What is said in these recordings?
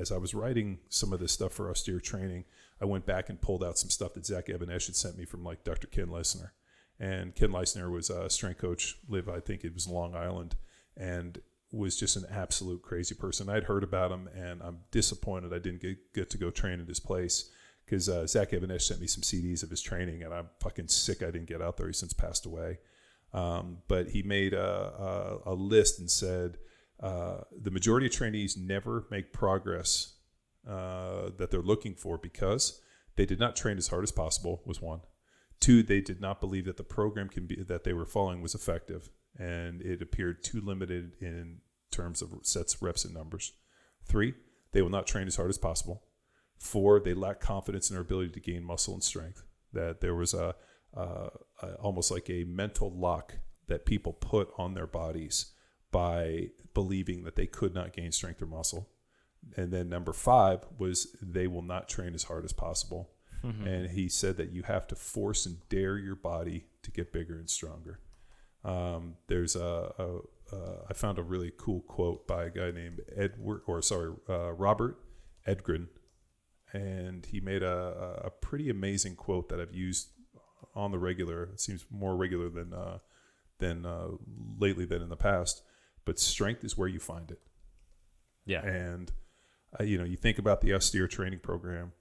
as I was writing some of this stuff for Austere Training, I went back and pulled out some stuff that Zach Evanesh had sent me from like Dr. Ken Leisner. And Ken Leisner was a strength coach, I think it was Long Island, and was just an absolute crazy person. I'd heard about him, and I'm disappointed I didn't get to go train at his place, because Zach Evanesh sent me some CDs of his training, and I'm fucking sick I didn't get out there. He's since passed away. But he made a list and said the majority of trainees never make progress that they're looking for because they did not train as hard as possible, was one. Two, they did not believe that the program that they were following was effective, and it appeared too limited in terms of sets, reps, and numbers. Three, they will not train as hard as possible. Four, they lack confidence in their ability to gain muscle and strength. That there was almost like a mental lock that people put on their bodies by believing that they could not gain strength or muscle. And then number five was they will not train as hard as possible. Mm-hmm. And he said that you have to force and dare your body to get bigger and stronger. There's I found a really cool quote by a guy named Robert Edgren, and he made a pretty amazing quote that I've used on the regular. It seems more regular than lately than in the past. But strength is where you find it. Yeah. And you think about the Austere Training program.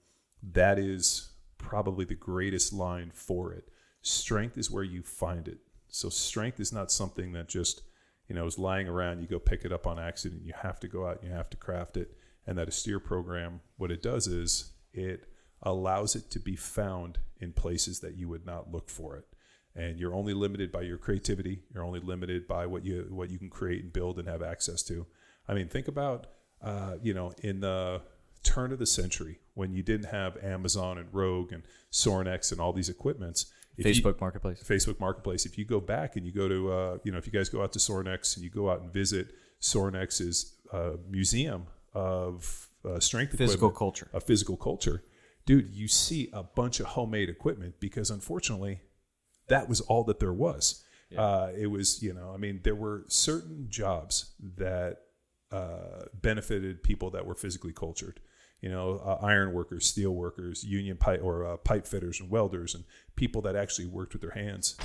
That is probably the greatest line for it. Strength is where you find it. So strength is not something that just, is lying around. You go pick it up on accident. You have to go out and you have to craft it. And that Austere program, what it does is it allows it to be found in places that you would not look for it. And you're only limited by your creativity. You're only limited by what you can create and build and have access to. I mean, think about, in the turn of the century when you didn't have Amazon and Rogue and Sorinex and all these equipments. Facebook Marketplace. If you go back and you go to, if you guys go out to Sorinex and you go out and visit Sorinex's museum of strength physical culture, dude, you see a bunch of homemade equipment because unfortunately that was all that there was. Yeah. It was, there were certain jobs that benefited people that were physically cultured. Iron workers, steel workers, union pipe or pipe fitters and welders, and people that actually worked with their hands.